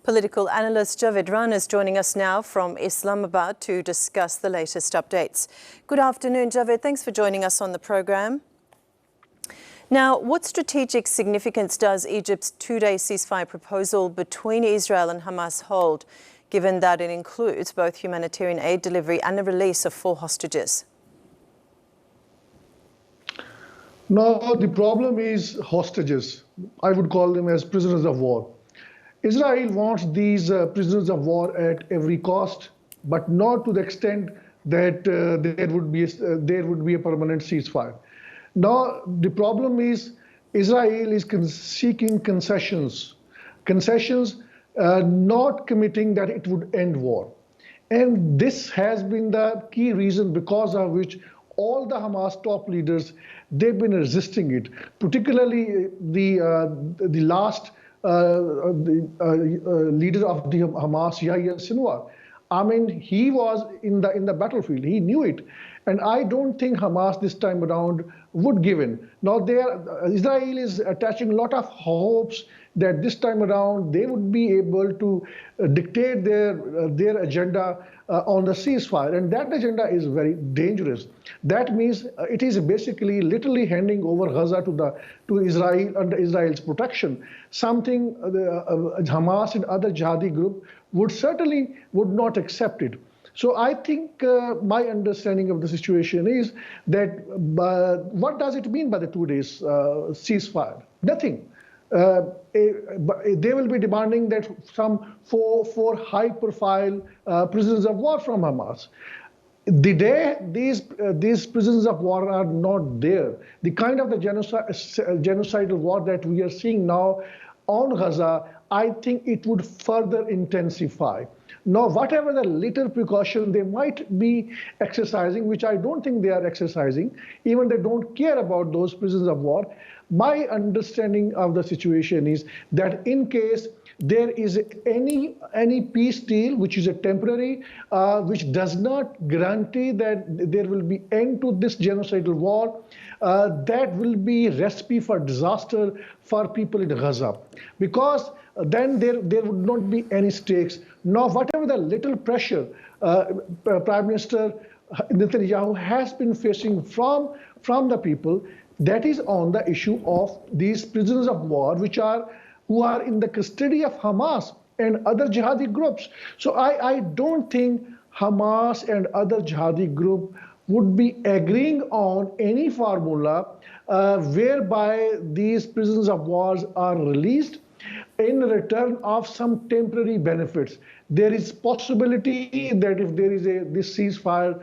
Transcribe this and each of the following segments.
Political analyst Javed Rana is joining us now from Islamabad to discuss the latest updates. Good afternoon, Javed. Thanks for joining us on the program. Now, what strategic significance does Egypt's two-day ceasefire proposal between Israel and Hamas hold, given that it includes both humanitarian aid delivery and the release of 4 hostages? No, the problem is hostages. I would call them as prisoners of war. Israel wants these prisoners of war at every cost, but not to the extent that there would be a permanent ceasefire. Now, the problem is Israel is seeking concessions, not committing that it would end war. And this has been the key reason because of which all the Hamas top leaders, they've been resisting it, particularly the last leader of the Hamas, Yahya Sinwar. I mean, he was in the battlefield. He knew it. And I don't think Hamas this time around would give in. Now, Israel is attaching a lot of hopes that this time around they would be able to dictate their agenda on the ceasefire. And that agenda is very dangerous. That means it is basically literally handing over Gaza to Israel under Israel's protection, something Hamas and other jihadi groups would not accept it. So I think my understanding of the situation is that what does it mean by the 2 days ceasefire? Nothing. They will be demanding that some four high-profile prisoners of war from Hamas. The day these prisoners of war are not there, the kind of the genocidal war that we are seeing now on Gaza, I think it would further intensify. Now, whatever the little precaution they might be exercising, which I don't think they are exercising, even they don't care about those prisoners of war, my understanding of the situation is that in case there is any peace deal, which is a temporary, which does not guarantee that there will be end to this genocidal war, that will be recipe for disaster for people in Gaza, because then there would not be any stakes. Now, whatever the little pressure Prime Minister Netanyahu has been facing from the people, that is on the issue of these prisoners of war, who are in the custody of Hamas and other jihadi groups. So I don't think Hamas and other jihadi group would be agreeing on any formula whereby these prisoners of war are released in return of some temporary benefits. There is possibility that if there is this ceasefire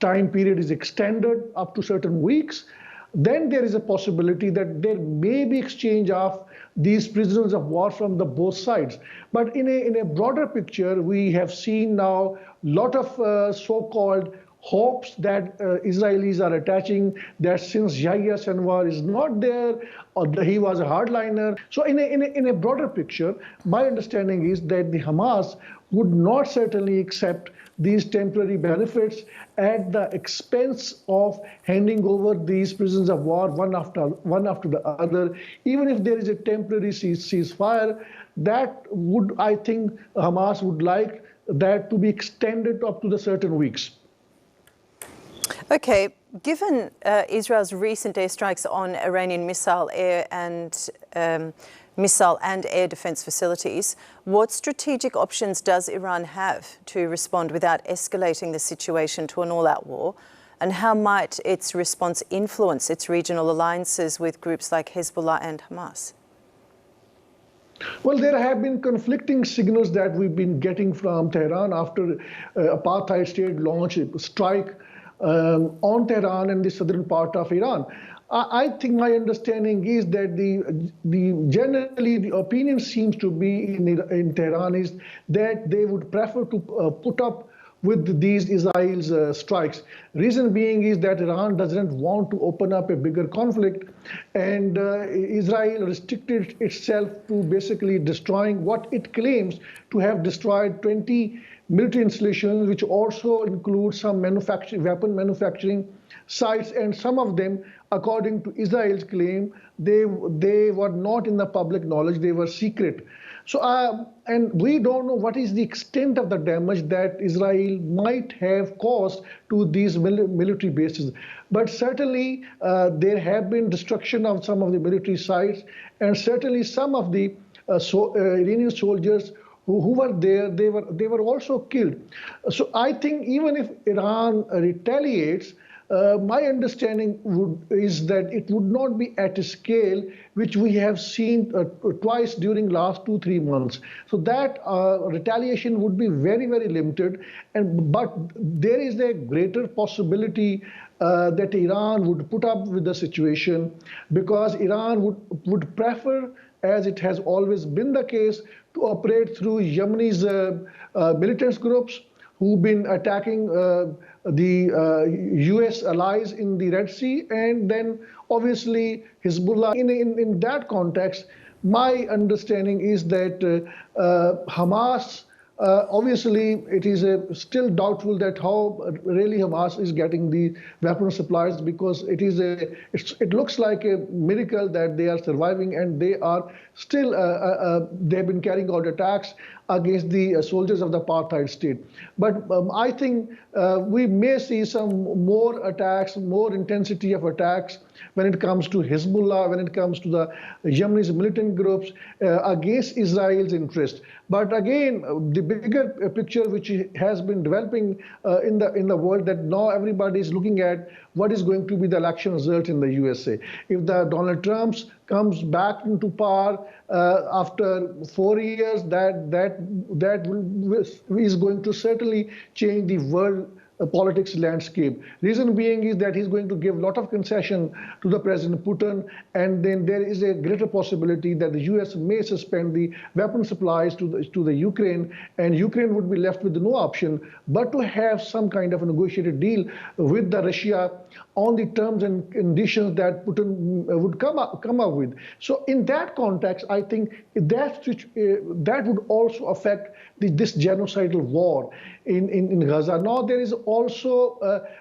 time period is extended up to certain weeks, then there is a possibility that there may be exchange of these prisoners of war from the both sides. But in a broader picture, we have seen now a lot of so-called hopes that Israelis are attaching that since Yahya Sinwar is not there, or he was a hardliner. So in a broader picture, my understanding is that the Hamas would not certainly accept these temporary benefits at the expense of handing over these prisoners of war one after the other. Even if there is a temporary ceasefire, that would, I think, Hamas would like that to be extended up to the certain weeks. Okay, given Israel's recent airstrikes on Iranian missile, air and air defense facilities, what strategic options does Iran have to respond without escalating the situation to an all-out war? And how might its response influence its regional alliances with groups like Hezbollah and Hamas? Well, there have been conflicting signals that we've been getting from Tehran after apartheid state launched a strike on Tehran and the southern part of Iran. I think my understanding is that generally the opinion seems to be in Tehran is that they would prefer to put up with these Israel's strikes. Reason being is that Iran doesn't want to open up a bigger conflict, and Israel restricted itself to basically destroying what it claims to have destroyed 20 military installations, which also include some weapon manufacturing sites, and some of them, according to Israel's claim, they were not in the public knowledge, they were secret. So, and we don't know what is the extent of the damage that Israel might have caused to these military bases. But certainly, there have been destruction of some of the military sites, and certainly some of the Iranian soldiers who were there, they were also killed. So I think even if Iran retaliates, my understanding is that it would not be at a scale which we have seen twice during last 2-3 months. So that retaliation would be very, very limited. But there is a greater possibility that Iran would put up with the situation, because Iran would prefer, as it has always been the case, to operate through Yemeni's militant groups who've been attacking the US allies in the Red Sea, and then obviously Hezbollah. In that context, my understanding is that Hamas, obviously, it is still doubtful that how really Hamas is getting the weapon supplies, because it looks like a miracle that they are surviving, and they are still they've been carrying out attacks against the soldiers of the apartheid state. But I think we may see some more attacks, more intensity of attacks when it comes to Hezbollah, when it comes to the Yemeni's militant groups against Israel's interest. But again, the bigger picture which has been developing in the world, that now everybody is looking at what is going to be the election result in the USA. If the Donald Trump comes back into power after 4 years, that is going to certainly change the world politics landscape. Reason being is that he's going to give a lot of concession to the President Putin, and then there is a greater possibility that the US may suspend the weapon supplies to the Ukraine, and Ukraine would be left with no option but to have some kind of a negotiated deal with the Russia on the terms and conditions that Putin would come up with. So in that context, I think that would also affect this genocidal war in Gaza. Now, there is also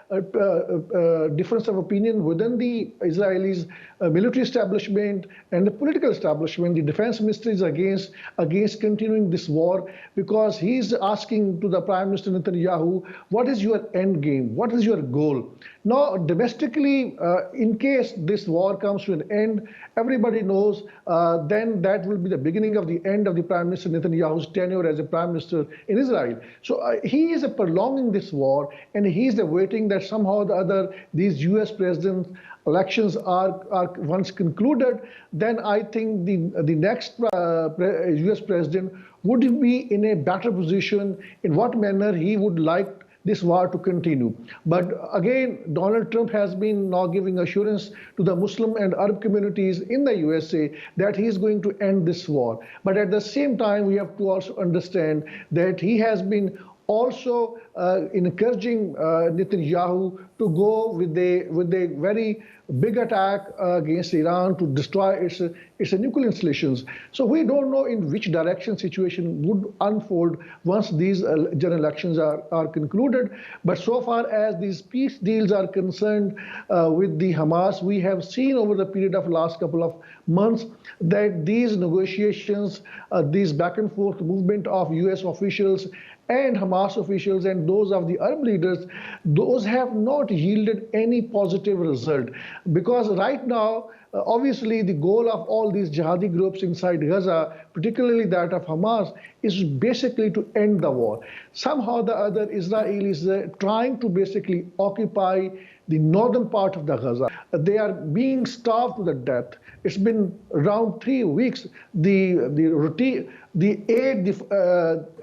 a difference of opinion within the Israelis military establishment and the political establishment. The defense minister is against continuing this war, because he's asking to the Prime Minister Netanyahu, what is your end game? What is your goal? Now, domestically, in case this war comes to an end, everybody knows then that will be the beginning of the end of the Prime Minister Netanyahu's tenure as a Prime Minister in Israel. So he is prolonging this war, and he is waiting that somehow or the other these US president elections are once concluded. Then I think the next US president would be in a better position in what manner he would like this war to continue. But again, Donald Trump has been now giving assurance to the Muslim and Arab communities in the USA that he is going to end this war. But at the same time, we have to also understand that he has been also encouraging Netanyahu to go with a very big attack against Iran to destroy its nuclear installations. So we don't know in which direction situation would unfold once these general elections are concluded. But so far as these peace deals are concerned with the Hamas, we have seen over the period of last couple of months that these negotiations, these back and forth movement of US officials and Hamas officials and those of the Arab leaders, those have not yielded any positive result. Because right now, obviously, the goal of all these jihadi groups inside Gaza, particularly that of Hamas, is basically to end the war. Somehow or the other, Israel is trying to basically occupy the northern part of the Gaza. They are being starved to the death. It's been around 3 weeks. The aid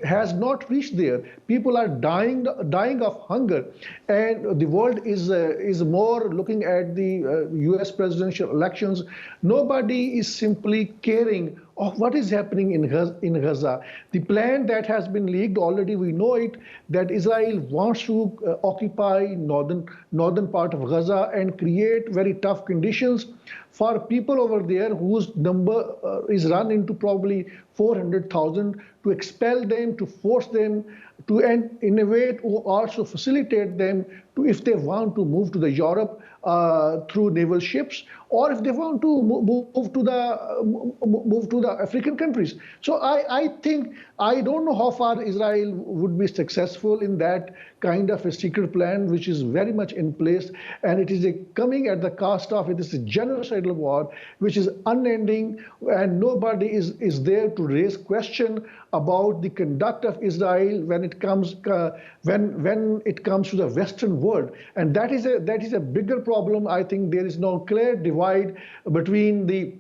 has not reached there. People are dying of hunger, and the world is more looking at the U.S. presidential elections. Nobody is simply caring of what is happening in Gaza. The plan that has been leaked already, we know it, that Israel wants to occupy northern part of Gaza and create very tough conditions for people over there whose number is run into probably 400,000, to expel them, to force them to, and in a way to also facilitate them if they want to move to the Europe through naval ships, or if they want to move to the African countries. So I think, I don't know how far Israel would be successful in that kind of a secret plan, which is very much in place, and it is coming at the cost of it is a genocidal war, which is unending, and nobody is there to raise question about the conduct of Israel when it comes when it comes to the Western world, and that is a bigger problem. I think there is no clear divide between the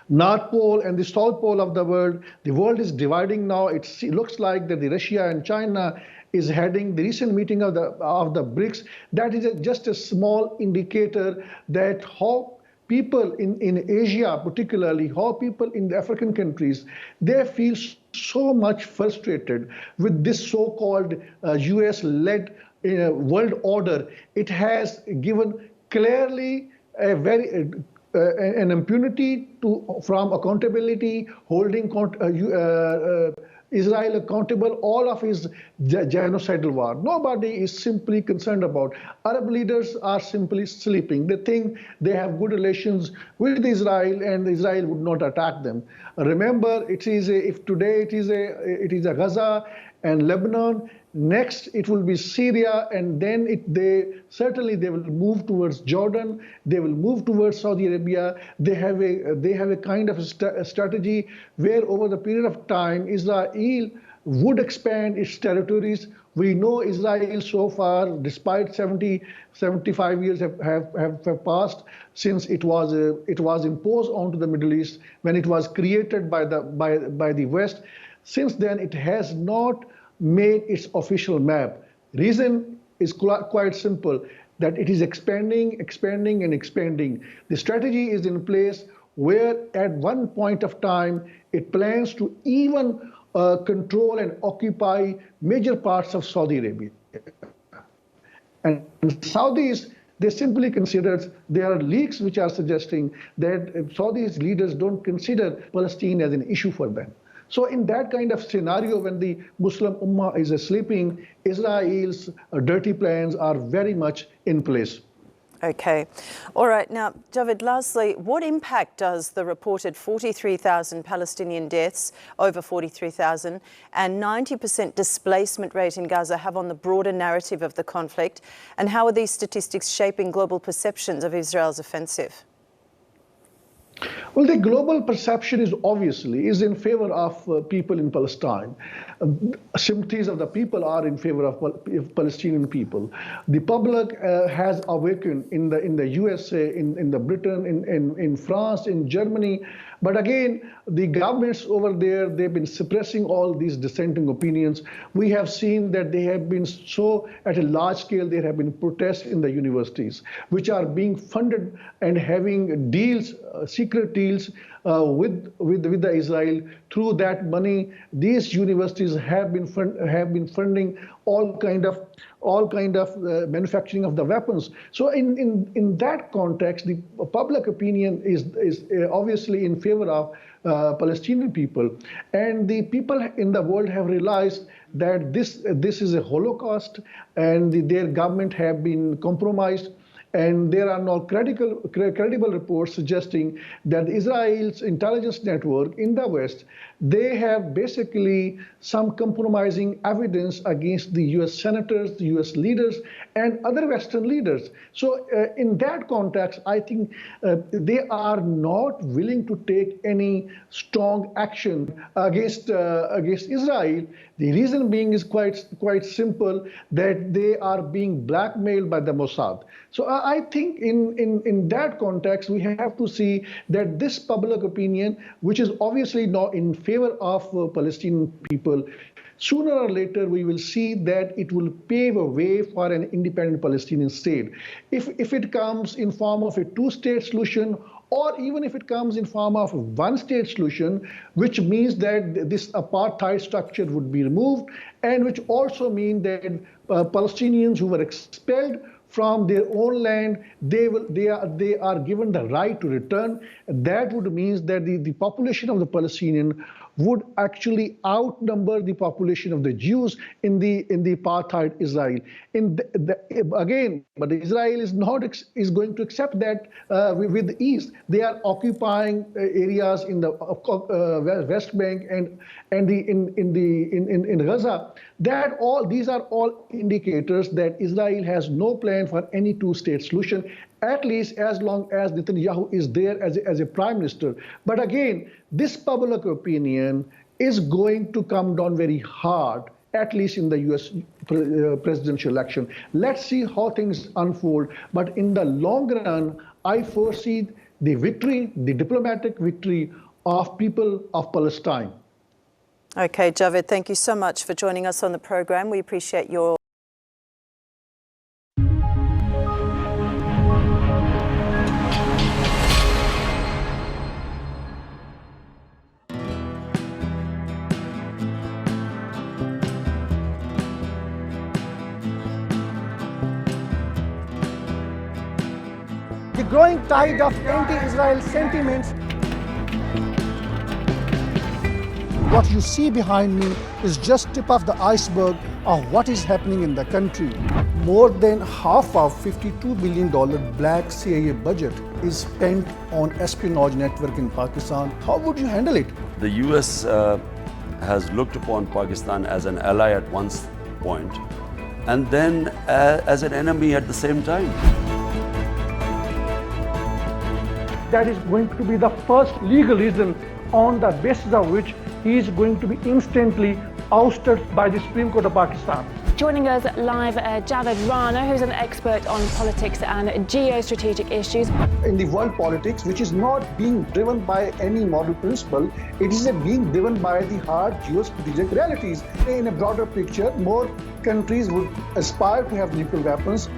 North Pole and the South Pole of the world. The world is dividing now. It looks like that the Russia and China is heading the recent meeting of the BRICS. That is just a small indicator that how people in Asia, particularly how people in the African countries, they feel so much frustrated with this so-called US-led world order. It has given clearly a very an impunity from accountability, holding Israel accountable, all of his genocidal war. Nobody is simply concerned about. Arab leaders are simply sleeping. They think they have good relations with Israel, and Israel would not attack them. Remember, if today it is a Gaza and Lebanon, next it will be Syria, and then they will move towards Jordan, they will move towards Saudi Arabia. They have a kind of a strategy where over the period of time Israel would expand its territories. We know Israel so far, despite 75 years have passed since it was imposed onto the Middle East, when it was created by the West. Since then, it has not made its official map. Reason is quite simple, that it is expanding. The strategy is in place where at one point of time it plans to even control and occupy major parts of Saudi Arabia. And Saudis, they simply considered, there are leaks which are suggesting that Saudis leaders don't consider Palestine as an issue for them. So in that kind of scenario, when the Muslim Ummah is sleeping, Israel's dirty plans are very much in place. Okay. All right. Now, Javed, lastly, what impact does the reported 43,000 Palestinian deaths, over 43,000, and 90% displacement rate in Gaza have on the broader narrative of the conflict? And how are these statistics shaping global perceptions of Israel's offensive? Well, the global perception is obviously in favor of people in Palestine. Sympathies of the people are in favor of Palestinian people. The public has awakened in the USA, in the Britain, in France, in Germany. But again, the governments over there, they've been suppressing all these dissenting opinions. We have seen that they have been at a large scale, there have been protests in the universities, which are being funded and having deals, secret deals with the Israel. Through that money, these universities have been funding all kind of manufacturing of the weapons. So in that context, the public opinion is obviously in favor of Palestinian people, and the people in the world have realized that this is a Holocaust, and their government have been compromised. And there are now credible reports suggesting that Israel's intelligence network in the West, they have basically some compromising evidence against the US senators, the US leaders, and other Western leaders. So in that context, I think they are not willing to take any strong action against Israel. The reason being is quite simple, that they are being blackmailed by the Mossad. So I think in that context, we have to see that this public opinion, which is obviously not in favor of Palestinian people, sooner or later we will see that it will pave a way for an independent Palestinian state. If it comes in form of a two-state solution, or even if it comes in form of a one-state solution, which means that this apartheid structure would be removed, and which also means that Palestinians who were expelled from their own land, they are given the right to return. That would mean that the population of the Palestinian would actually outnumber the population of the Jews in the apartheid Israel. But Israel is going to accept that with ease. They are occupying areas in the West Bank and in Gaza. These are all indicators that Israel has no plan for any two-state solution, at least as long as Netanyahu is there as a prime minister. But again, this public opinion is going to come down very hard, at least in the US presidential election. Let's see how things unfold. But in the long run, I foresee the victory, the diplomatic victory of people of Palestine. Okay, Javed, thank you so much for joining us on the program. We appreciate your the growing tide of anti-Israel sentiments. What you see behind me is just tip of the iceberg of what is happening in the country. More than half of $52 billion black CIA budget is spent on espionage network in Pakistan. How would you handle it? The US has looked upon Pakistan as an ally at one point and then as an enemy at the same time. That is going to be the first legal reason on the basis of which he is going to be instantly ousted by the Supreme Court of Pakistan. Joining us live, Javed Rana, who's an expert on politics and geo-strategic issues. In the world politics, which is not being driven by any moral principle, it is being driven by the hard geo-strategic realities. In a broader picture, more countries would aspire to have nuclear weapons.